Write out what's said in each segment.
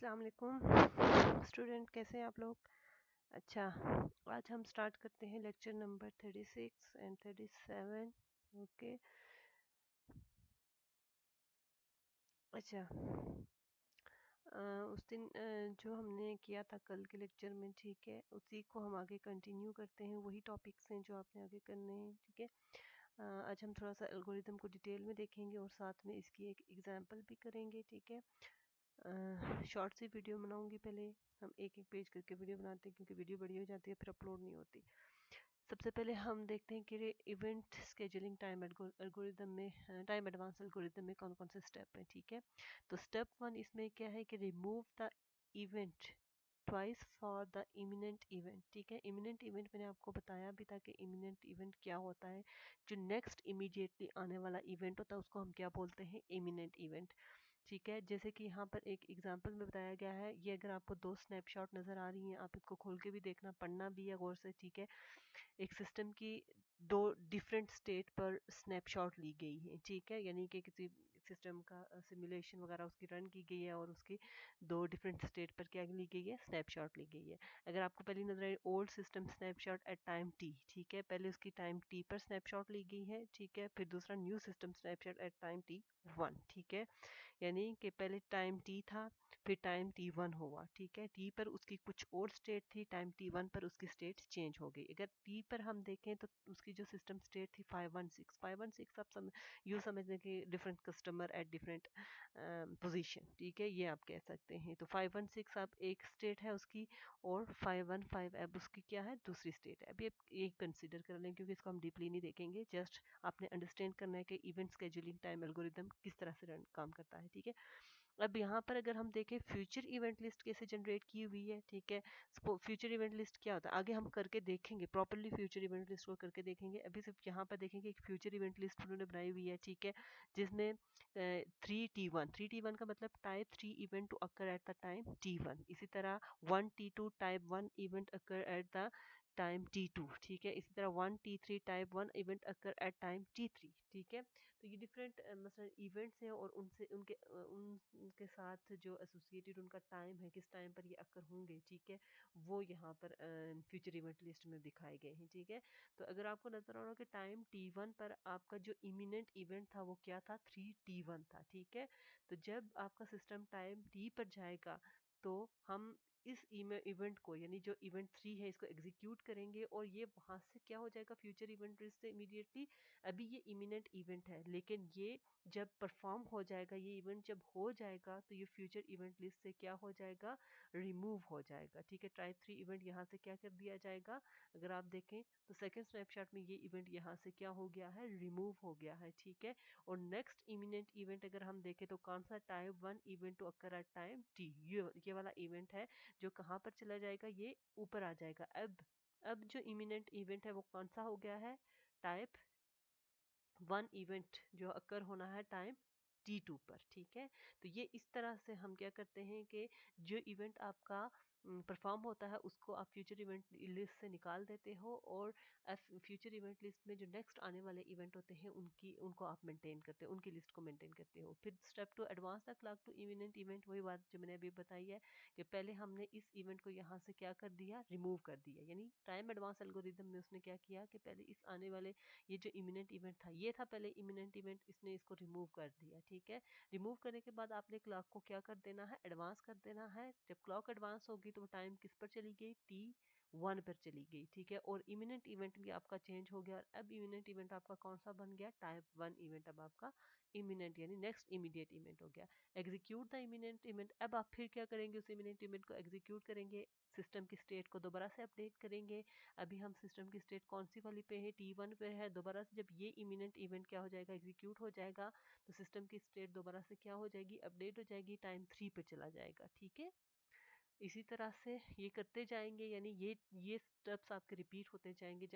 अस्सलाम वालेकुम स्टूडेंट, कैसे हैं आप लोग। अच्छा, आज हम स्टार्ट करते हैं लेक्चर नंबर 36 एंड 37। ओके। अच्छा, उस दिन जो हमने किया था कल के लेक्चर में, ठीक है, उसी को हम आगे कंटिन्यू करते हैं। वही टॉपिक्स हैं जो आपने आगे करने हैं, ठीक है। आज हम थोड़ा सा एल्गोरिदम को डिटेल में देखेंगे और साथ में इसकी एक एग्जांपल भी करेंगे, ठीक है। शॉर्ट सी वीडियो बनाऊंगी। पहले हम एक एक पेज करके वीडियो बनाते हैं, क्योंकि वीडियो बड़ी हो जाती है फिर अपलोड नहीं होती। सबसे पहले हम देखते हैं कि इवेंट स्केजुलिंग टाइम एल्गोरिदम में, टाइम एडवांस एल्गोरिदम में कौन कौन से स्टेप हैं, ठीक है। तो स्टेप 1 इसमें क्या है कि remove the event twice for the imminent event, ठीक है। इमिनेंट इवेंट मैंने आपको बताया भी था कि इमिनेंट इवेंट क्या होता है। जो नेक्स्ट इमीडिएटली आने वाला इवेंट होता है उसको हम क्या बोलते हैं, इमिनेंट इवेंट, ठीक है। जैसे कि यहाँ पर एक एग्जांपल में बताया गया है। ये अगर आपको दो स्नैपशॉट नज़र आ रही हैं, आप इसको खोल के भी देखना, पढ़ना भी है गौर से, ठीक है। एक सिस्टम की दो डिफरेंट स्टेट पर स्नैपशॉट ली गई है, ठीक है। यानी कि किसी सिस्टम का सिमुलेशन वगैरह उसकी रन की गई है और उसकी दो डिफरेंट स्टेट पर क्या ली गई है, स्नैपशॉट ली गई है। अगर आपको पहली नजर आए old system snapshot at time T, ठीक है, पहले उसकी टाइम टी पर स्नैपशॉट ली गई है, ठीक है। फिर दूसरा new system snapshot at time T 1, ठीक है। यानी कि पहले टाइम टी था, फिर टाइम टी वन हुआ, ठीक है। टी पर उसकी कुछ और स्टेट थी, टाइम टी वन पर उसकी स्टेट चेंज हो गई। अगर टी पर हम देखें तो उसकी जो सिस्टम स्टेट थी 516 आप यूँ समझने कि different customer at different position, ठीक है, ये आप कह सकते हैं। तो 516 अब एक स्टेट है उसकी, और 515 अब उसकी क्या है, दूसरी स्टेट है। अभी आप एक कंसिडर कर लें, क्योंकि इसको हम डीपली नहीं देखेंगे, जस्ट आपने अंडरस्टैंड करना है कि इवेंट स्केजुलिंग टाइम एल्गोरिदम किस तरह से काम करता है, ठीक है। अब यहाँ पर अगर हम देखें फ्यूचर इवेंट लिस्ट कैसे जनरेट की हुई है, ठीक है। फ्यूचर इवेंट लिस्ट क्या होता है आगे हम करके देखेंगे, प्रॉपरली फ्यूचर इवेंट लिस्ट को करके देखेंगे। अभी सिर्फ यहाँ पर देखेंगे एक फ्यूचर इवेंट लिस्ट उन्होंने बनाई हुई है, ठीक है, जिसमें 3T1 का मतलब type 3 event to occur at the time T1। इसी तरह 1T2 type 1 event occur at the time T2, ठीक है। इसी तरह 1T3 type 1 event occur at time T3, ठीक है। तो ये डिफरेंट मसलन इवेंट्स हैं और उनसे उनके साथ जो एसोसिएटेड उनका टाइम है, किस टाइम पर ये अकर होंगे, ठीक है, वो यहाँ पर फ्यूचर इवेंट लिस्ट में दिखाए गए हैं, ठीक है। तो अगर आपको नजर आ रहा हो कि टाइम T1 पर आपका जो इमिनेंट इवेंट था वो क्या था, 3T1 था, ठीक है। तो जब आपका सिस्टम टाइम T पर जाएगा तो हम इस इवेंट को, यानी जो इवेंट 3 है, इसको एग्जीक्यूट करेंगे और ये वहां से क्या हो जाएगा, फ्यूचर इवेंट लिस्ट से इमीडिएटली। अभी ये इमिनेंट इवेंट है, लेकिन ये जब परफॉर्म हो जाएगा, ये इवेंट जब हो जाएगा तो ये फ्यूचर इवेंट लिस्ट से क्या हो जाएगा, रिमूव हो जाएगा, ठीक है। टाइप 3 इवेंट यहाँ से क्या कर दिया जाएगा, अगर आप देखें तो सेकेंड स्नैपशॉट में ये इवेंट यहाँ से क्या हो गया है, रिमूव हो गया है, ठीक है। और नेक्स्ट इमिनेंट इवेंट अगर हम देखें तो कौन सा, type 1 event to occur at time T, ये वाला इवेंट है जो कहाँ पर चला जाएगा, ये ऊपर आ जाएगा। अब जो इमिनेंट इवेंट है वो कौन सा हो गया है, टाइप 1 इवेंट जो अकर होना है टाइम T2 पर, ठीक है। तो ये इस तरह से हम क्या करते हैं कि जो इवेंट आपका परफॉर्म होता है उसको आप फ्यूचर इवेंट लिस्ट से निकाल देते हो, और फ्यूचर इवेंट लिस्ट में जो नेक्स्ट आने वाले इवेंट होते हैं उनको आप मेंटेन करते हो, उनकी लिस्ट को मेंटेन करते हो। फिर step 2 advance the clock to imminent event, वही बात जो मैंने अभी बताई है कि पहले हमने इस इवेंट को यहाँ से क्या कर दिया, रिमूव कर दिया। यानी टाइम एडवांस एल्गोरिदम में उसने क्या किया कि पहले इस आने वाले, ये जो इमिनेंट इवेंट था, ये था पहले इमिनेंट इवेंट, इसने इसको रिमूव कर दिया, ठीक है। रिमूव करने के बाद आपने क्लॉक को क्या कर देना है, एडवांस कर देना है। जब क्लॉक एडवांस होगी तो टाइम किस पर चली गई, T1 पर चली गई, ठीक है। और इमिनेंट इवेंट भी आपका चेंज हो गया, और अब इमिनेंट इवेंट आपका कौन सा बन गया, टाइप 1 इवेंट अब आपका इमिनेंट यानी नेक्स्ट इमीडिएट इवेंट हो गया। एग्जीक्यूट द इमिनेंट इवेंट, अब आप फिर क्या करेंगे, उस इमिनेंट इवेंट को एग्जीक्यूट करेंगे, सिस्टम की स्टेट को दोबारा से अपडेट करेंगे। अभी हम सिस्टम की स्टेट कौन सी वाली पे है, T1 पे है। दोबारा से जब ये इमिनेंट इवेंट क्या हो जाएगा, एग्जीक्यूट हो जाएगा, तो सिस्टम की स्टेट दोबारा से क्या हो जाएगी, अपडेट हो जाएगी, टाइम 3 पे चला जाएगा, ठीक है। इसी तरह से ये करते जाएंगे, यानी ये स्टेप्स आपके रिपीट होते जाएंगे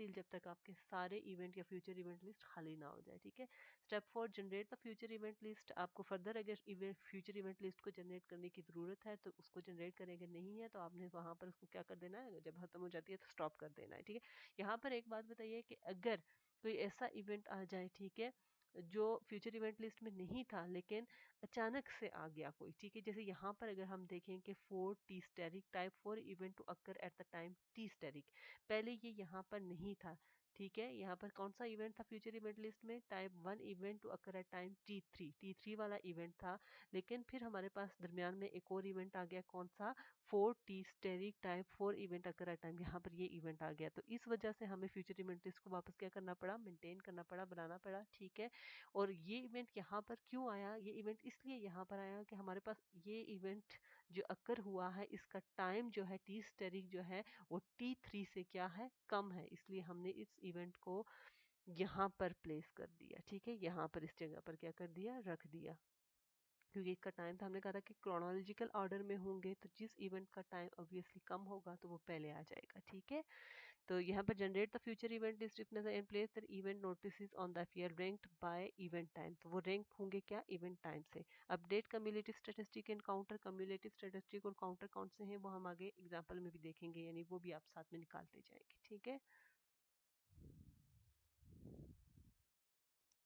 जब तक आपके सारे इवेंट या फ्यूचर इवेंट लिस्ट खाली ना हो जाए, ठीक है। Step 4 generate the future event list, आपको फर्दर अगर फ्यूचर इवेंट लिस्ट को जनरेट करने की ज़रूरत है तो उसको जनरेट करें, अगर नहीं है तो आपने वहाँ पर उसको क्या कर देना है, जब खत्म हो जाती है तो स्टॉप कर देना है, ठीक है। यहाँ पर एक बात बताइए कि अगर कोई ऐसा इवेंट आ जाए, ठीक है, जो फ्यूचर इवेंट लिस्ट में नहीं था लेकिन अचानक से आ गया कोई, ठीक है। जैसे यहाँ पर अगर हम देखें कि 4 T asterisk type 4 event to occur at the time T asterisk, पहले ये यहाँ पर नहीं था, ठीक है। यहाँ पर कौन सा इवेंट था फ्यूचर इवेंट लिस्ट में? Type 1 event to occur at time T three वाला इवेंट था। लेकिन फिर हमारे पास दरमियान में एक और इवेंट आ गया, कौन सा? 4 T asterisk type 4 event occur at time, यहाँ पर ये इवेंट आ गया। तो इस वजह से हमें फ्यूचर इवेंट लिस्ट को वापस क्या करना पड़ा? मेंटेन करना पड़ा, बनाना पड़ा, ठीक है। और ये इवेंट यहाँ पर क्यों आया? ये इवेंट इसलिए यहाँ पर आया कि हमारे पास ये इवेंट जो अकर हुआ है इसका टाइम जो है टी स्टेरिक जो है वो T3 से क्या है? कम है, इसलिए हमने इस इवेंट को यहाँ पर प्लेस कर दिया, ठीक है। यहाँ पर इस जगह पर क्या कर दिया? रख दिया, क्योंकि इसका टाइम था, हमने कहा था कि क्रोनोलॉजिकल ऑर्डर में होंगे तो जिस इवेंट का टाइम ऑब्वियसली कम होगा तो वो पहले आ जाएगा, ठीक है। तो यहाँ पर generate the future event list if in place that event notices on the fear ranked by event time, तो वो रैंक होंगे क्या? इवेंट टाइम से। Update cumulative statistic and counter, cumulative statistic और काउंटर कौन से हैं वो हम आगे एग्जांपल में भी देखेंगे, यानी वो भी आप साथ में निकालते जाएंगे, ठीक है।